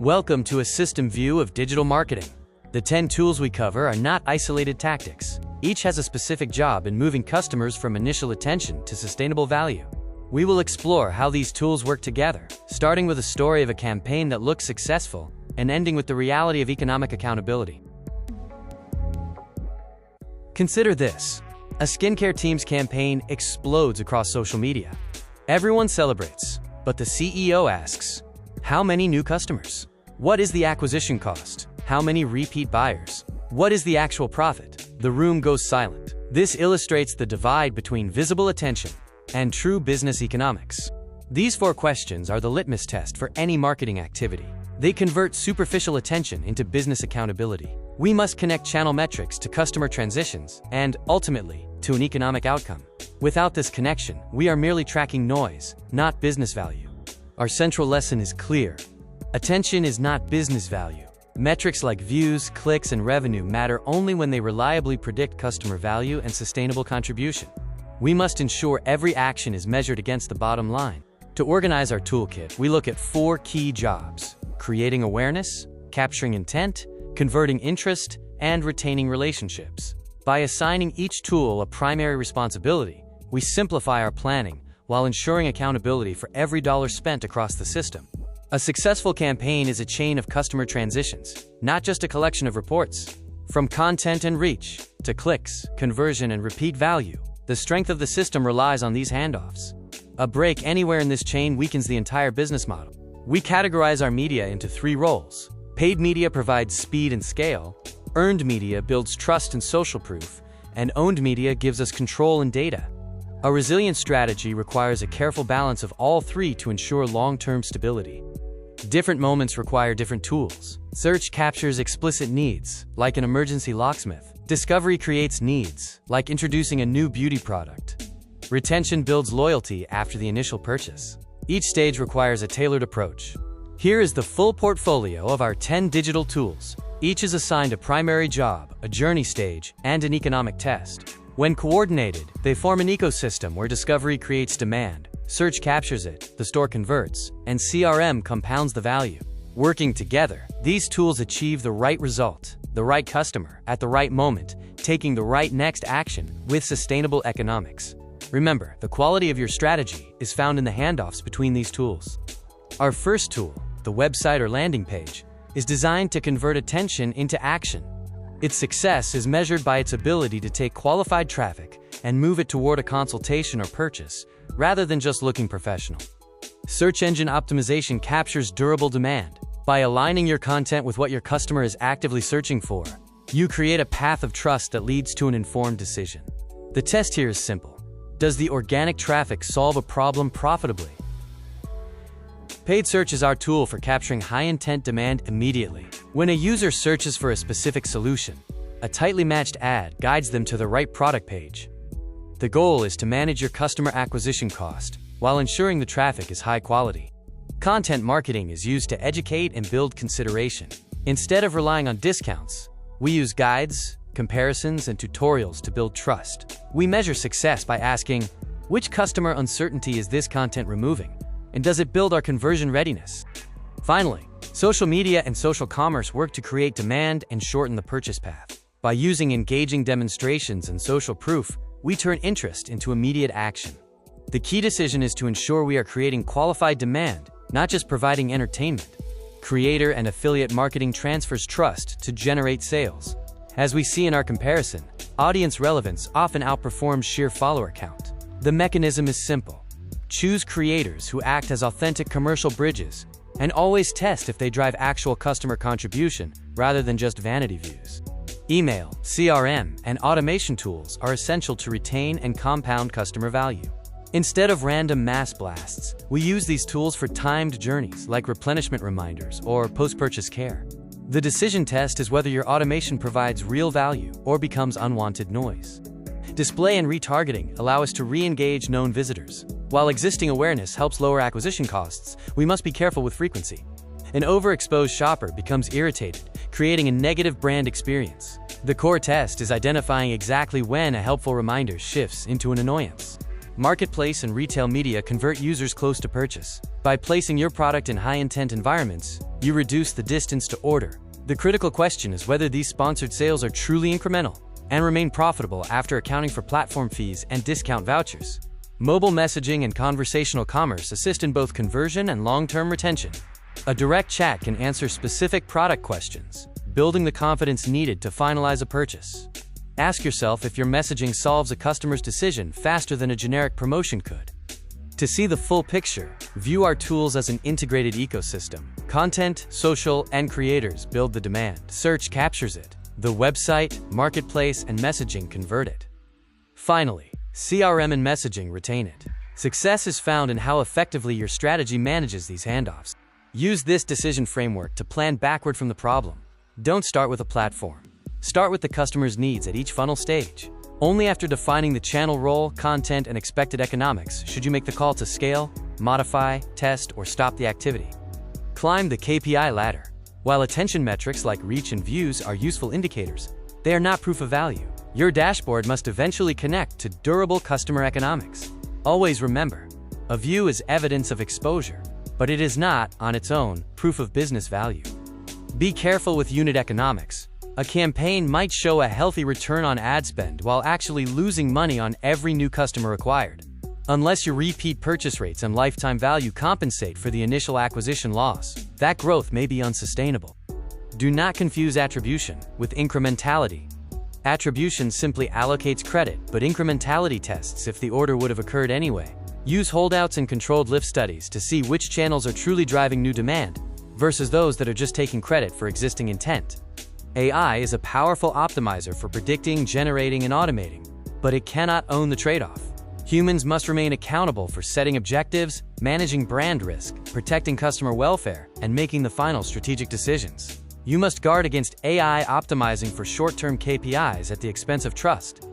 Welcome to a system view of digital marketing. The 10 tools we cover are not isolated tactics. Each has a specific job in moving customers from initial attention to sustainable value. We will explore how these tools work together, starting with a story of a campaign that looks successful and ending with the reality of economic accountability. Consider this. A skincare team's campaign explodes across social media. Everyone celebrates, but the CEO asks, how many new customers? What is the acquisition cost? How many repeat buyers? What is the actual profit? The room goes silent. This illustrates the divide between visible attention and true business economics. These 4 questions are the litmus test for any marketing activity. They convert superficial attention into business accountability. We must connect channel metrics to customer transitions and, ultimately, to an economic outcome. Without this connection, we are merely tracking noise, not business value. Our central lesson is clear. Attention is not business value. Metrics like views, clicks, and revenue matter only when they reliably predict customer value and sustainable contribution. We must ensure every action is measured against the bottom line. To organize our toolkit, we look at 4 key jobs: creating awareness, capturing intent, converting interest, and retaining relationships. By assigning each tool a primary responsibility, we simplify our planning while ensuring accountability for every dollar spent across the system. A successful campaign is a chain of customer transitions, not just a collection of reports. From content and reach to clicks, conversion, and repeat value, the strength of the system relies on these handoffs. A break anywhere in this chain weakens the entire business model. We categorize our media into 3 roles. Paid media provides speed and scale, earned media builds trust and social proof, and owned media gives us control and data. A resilient strategy requires a careful balance of all 3 to ensure long-term stability. Different moments require different tools. Search captures explicit needs, like an emergency locksmith. Discovery creates needs, like introducing a new beauty product. Retention builds loyalty after the initial purchase. Each stage requires a tailored approach. Here is the full portfolio of our 10 digital tools. Each is assigned a primary job, a journey stage, and an economic test. When coordinated, they form an ecosystem where discovery creates demand, search captures it, the store converts, and CRM compounds the value. Working together, these tools achieve the right result, the right customer, at the right moment, taking the right next action with sustainable economics. Remember, the quality of your strategy is found in the handoffs between these tools. Our first tool, the website or landing page, is designed to convert attention into action. Its success is measured by its ability to take qualified traffic and move it toward a consultation or purchase, rather than just looking professional. Search engine optimization captures durable demand. By aligning your content with what your customer is actively searching for, you create a path of trust that leads to an informed decision. The test here is simple. Does the organic traffic solve a problem profitably? Paid search is our tool for capturing high-intent demand immediately. When a user searches for a specific solution, a tightly matched ad guides them to the right product page. The goal is to manage your customer acquisition cost while ensuring the traffic is high quality. Content marketing is used to educate and build consideration. Instead of relying on discounts, we use guides, comparisons, and tutorials to build trust. We measure success by asking, which customer uncertainty is this content removing? And does it build our conversion readiness? Finally, social media and social commerce work to create demand and shorten the purchase path. By using engaging demonstrations and social proof, we turn interest into immediate action. The key decision is to ensure we are creating qualified demand, not just providing entertainment. Creator and affiliate marketing transfers trust to generate sales. As we see in our comparison, audience relevance often outperforms sheer follower count. The mechanism is simple. Choose creators who act as authentic commercial bridges, and always test if they drive actual customer contribution rather than just vanity views. Email, CRM, and automation tools are essential to retain and compound customer value. Instead of random mass blasts, we use these tools for timed journeys like replenishment reminders or post-purchase care. The decision test is whether your automation provides real value or becomes unwanted noise. Display and retargeting allow us to re-engage known visitors. While existing awareness helps lower acquisition costs, we must be careful with frequency. An overexposed shopper becomes irritated, creating a negative brand experience. The core test is identifying exactly when a helpful reminder shifts into an annoyance. Marketplace and retail media convert users close to purchase. By placing your product in high-intent environments, you reduce the distance to order. The critical question is whether these sponsored sales are truly incremental and remain profitable after accounting for platform fees and discount vouchers. Mobile messaging and conversational commerce assist in both conversion and long-term retention. A direct chat can answer specific product questions, building the confidence needed to finalize a purchase. Ask yourself if your messaging solves a customer's decision faster than a generic promotion could. To see the full picture, view our tools as an integrated ecosystem. Content, social, and creators build the demand. Search captures it. The website, marketplace, and messaging convert it. Finally, CRM and messaging retain it. Success is found in how effectively your strategy manages these handoffs. Use this decision framework to plan backward from the problem. Don't start with a platform. Start with the customer's needs at each funnel stage. Only after defining the channel role, content, and expected economics should you make the call to scale, modify, test, or stop the activity. Climb the KPI ladder. While attention metrics like reach and views are useful indicators, they are not proof of value. Your dashboard must eventually connect to durable customer economics. Always remember, a view is evidence of exposure, but it is not, on its own, proof of business value. Be careful with unit economics. A campaign might show a healthy return on ad spend while actually losing money on every new customer acquired. Unless your repeat purchase rates and lifetime value compensate for the initial acquisition loss, that growth may be unsustainable. Do not confuse attribution with incrementality. Attribution simply allocates credit, but incrementality tests if the order would have occurred anyway. Use holdouts and controlled lift studies to see which channels are truly driving new demand versus those that are just taking credit for existing intent. AI is a powerful optimizer for predicting, generating, and automating, but it cannot own the trade-off. Humans must remain accountable for setting objectives, managing brand risk, protecting customer welfare, and making the final strategic decisions. You must guard against AI optimizing for short-term KPIs at the expense of trust.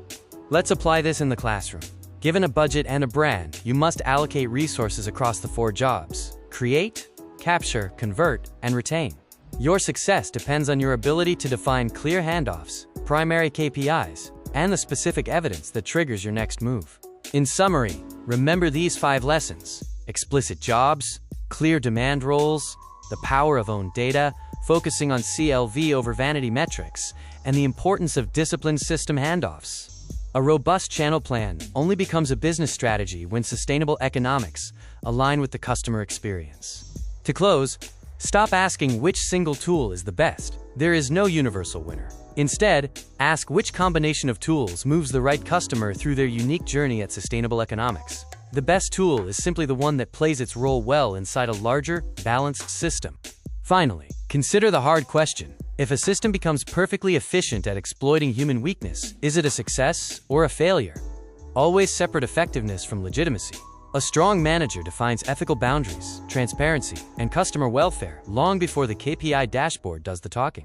Let's apply this in the classroom. Given a budget and a brand, you must allocate resources across the 4 jobs: create, capture, convert, and retain. Your success depends on your ability to define clear handoffs, primary KPIs, and the specific evidence that triggers your next move. In summary, remember these 5 lessons: explicit jobs, clear demand roles, the power of owned data, focusing on CLV over vanity metrics, and the importance of disciplined system handoffs. A robust channel plan only becomes a business strategy when sustainable economics align with the customer experience. To close, stop asking which single tool is the best. There is no universal winner. Instead, ask which combination of tools moves the right customer through their unique journey at sustainable economics. The best tool is simply the one that plays its role well inside a larger, balanced system. Finally, consider the hard question. If a system becomes perfectly efficient at exploiting human weakness, is it a success or a failure? Always separate effectiveness from legitimacy. A strong manager defines ethical boundaries, transparency, and customer welfare long before the KPI dashboard does the talking.